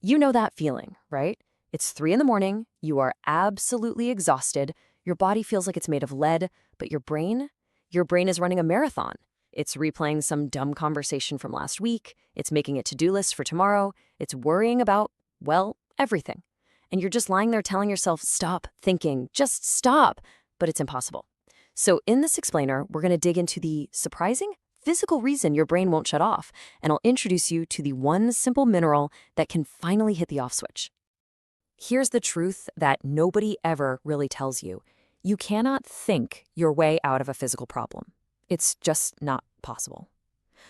You know that feeling, right? It's 3 in the morning, you are absolutely exhausted, your body feels like it's made of lead, but your brain is running a marathon. It's replaying some dumb conversation from last week, it's making a to-do list for tomorrow, it's worrying about, well, everything. And you're just lying there telling yourself, stop thinking, just stop. But it's impossible. So in this explainer, we're going to dig into the surprising physical reason your brain won't shut off, and I'll introduce you to the one simple mineral that can finally hit the off switch. Here's the truth that nobody ever really tells you. You cannot think your way out of a physical problem. It's just not possible.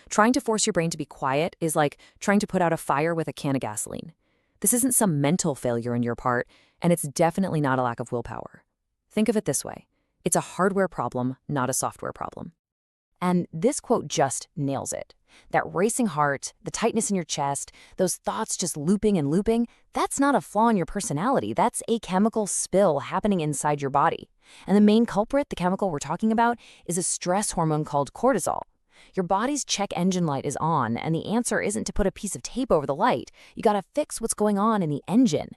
Trying to force your brain to be quiet is like trying to put out a fire with a can of gasoline. This isn't some mental failure on your part, and it's definitely not a lack of willpower. Think of it this way. It's a hardware problem, not a software problem. And this quote just nails it. That racing heart, the tightness in your chest, those thoughts just looping and looping, that's not a flaw in your personality. That's a chemical spill happening inside your body. And the main culprit, the chemical we're talking about, is a stress hormone called cortisol. Your body's check engine light is on, and the answer isn't to put a piece of tape over the light. You gotta fix what's going on in the engine.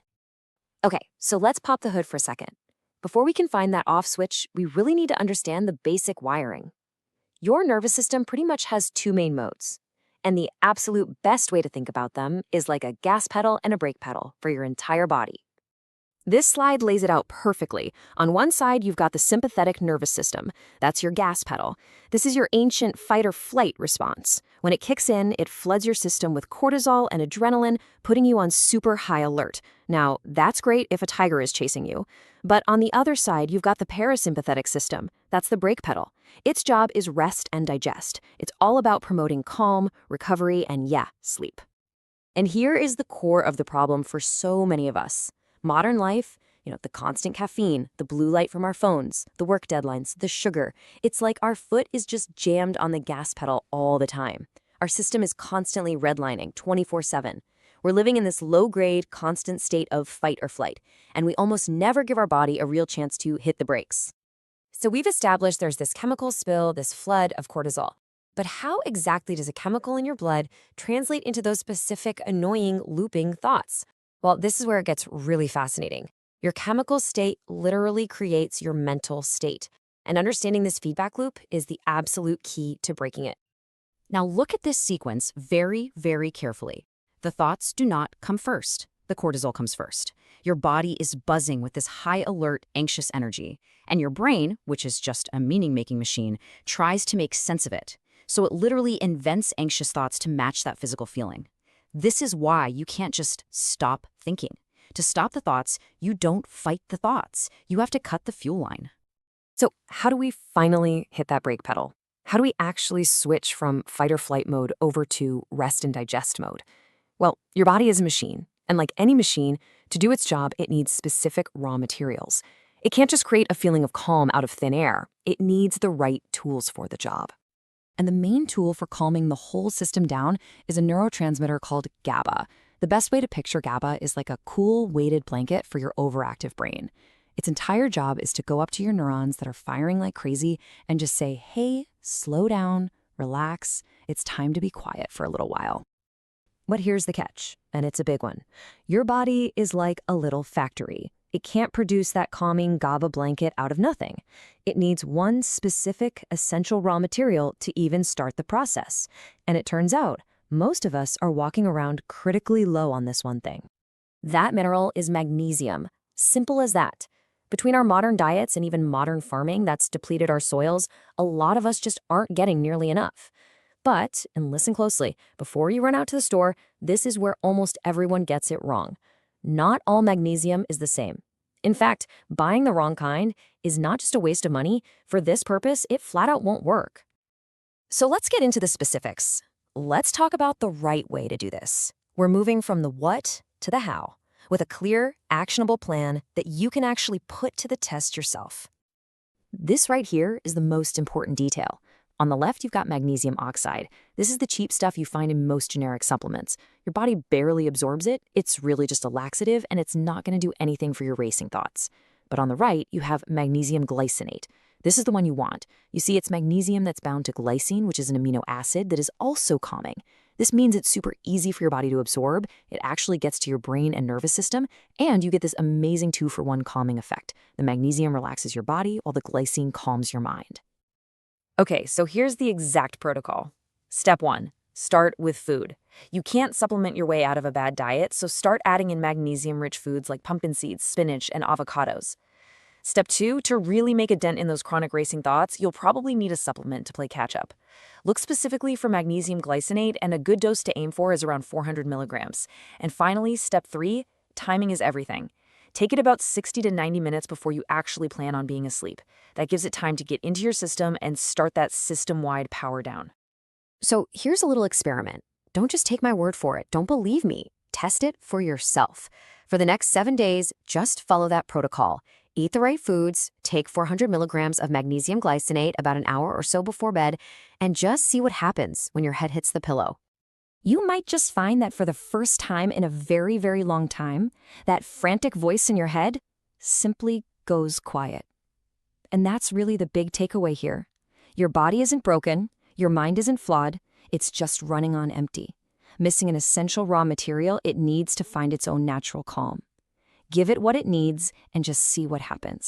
Okay, so let's pop the hood for a second. Before we can find that off switch, we really need to understand the basic wiring. Your nervous system pretty much has 2 main modes. And the absolute best way to think about them is like a gas pedal and a brake pedal for your entire body. This slide lays it out perfectly. On one side, you've got the sympathetic nervous system. That's your gas pedal. This is your ancient fight or flight response. When it kicks in, it floods your system with cortisol and adrenaline, putting you on super high alert. Now, that's great if a tiger is chasing you. But on the other side, you've got the parasympathetic system. That's the brake pedal. Its job is rest and digest. It's all about promoting calm, recovery, and sleep. And here is the core of the problem for so many of us. Modern life, the constant caffeine, the blue light from our phones, the work deadlines, the sugar. It's like our foot is just jammed on the gas pedal all the time. Our system is constantly redlining 24/7. We're living in this low-grade, constant state of fight or flight, and we almost never give our body a real chance to hit the brakes. So we've established there's this chemical spill, this flood of cortisol. But how exactly does a chemical in your blood translate into those specific, annoying, looping thoughts? Well, this is where it gets really fascinating. Your chemical state literally creates your mental state, and understanding this feedback loop is the absolute key to breaking it. Now look at this sequence very, very carefully. The thoughts do not come first. The cortisol comes first. Your body is buzzing with this high alert, anxious energy, and your brain, which is just a meaning-making machine, tries to make sense of it. So it literally invents anxious thoughts to match that physical feeling. This is why you can't just stop thinking. To stop the thoughts, you don't fight the thoughts. You have to cut the fuel line. So how do we finally hit that brake pedal? How do we actually switch from fight or flight mode over to rest and digest mode? Well, your body is a machine, and like any machine, to do its job, it needs specific raw materials. It can't just create a feeling of calm out of thin air. It needs the right tools for the job. And the main tool for calming the whole system down is a neurotransmitter called GABA. The best way to picture GABA is like a cool, weighted blanket for your overactive brain. Its entire job is to go up to your neurons that are firing like crazy and just say, hey, slow down, relax, it's time to be quiet for a little while. But here's the catch, and it's a big one. Your body is like a little factory. It can't produce that calming GABA blanket out of nothing. It needs one specific, essential raw material to even start the process. And it turns out, most of us are walking around critically low on this one thing. That mineral is magnesium. Simple as that. Between our modern diets and even modern farming that's depleted our soils, a lot of us just aren't getting nearly enough. But, and listen closely, before you run out to the store, this is where almost everyone gets it wrong. Not all magnesium is the same. In fact, buying the wrong kind is not just a waste of money. For this purpose, it flat out won't work. So let's get into the specifics. Let's talk about the right way to do this. We're moving from the what to the how, with a clear, actionable plan that you can actually put to the test yourself. This right here is the most important detail. On the left, you've got magnesium oxide. This is the cheap stuff you find in most generic supplements. Your body barely absorbs it. It's really just a laxative, and it's not going to do anything for your racing thoughts. But on the right, you have magnesium glycinate. This is the one you want. You see, it's magnesium that's bound to glycine, which is an amino acid that is also calming. This means it's super easy for your body to absorb, it actually gets to your brain and nervous system, and you get this amazing 2-for-1 calming effect. The magnesium relaxes your body while the glycine calms your mind. Okay, so here's the exact protocol. Step 1. Start with food. You can't supplement your way out of a bad diet, so start adding in magnesium-rich foods like pumpkin seeds, spinach, and avocados. Step 2, to really make a dent in those chronic racing thoughts, you'll probably need a supplement to play catch-up. Look specifically for magnesium glycinate, and a good dose to aim for is around 400 milligrams. And finally, step 3, timing is everything. Take it about 60 to 90 minutes before you actually plan on being asleep. That gives it time to get into your system and start that system-wide power down. So here's a little experiment. Don't just take my word for it. Don't believe me. Test it for yourself. For the next 7 days, just follow that protocol. Eat the right foods, take 400 milligrams of magnesium glycinate about an hour or so before bed, and just see what happens when your head hits the pillow. You might just find that for the first time in a very, very long time, that frantic voice in your head simply goes quiet. And that's really the big takeaway here. Your body isn't broken, your mind isn't flawed, it's just running on empty. Missing an essential raw material it needs to find its own natural calm. Give it what it needs and just see what happens.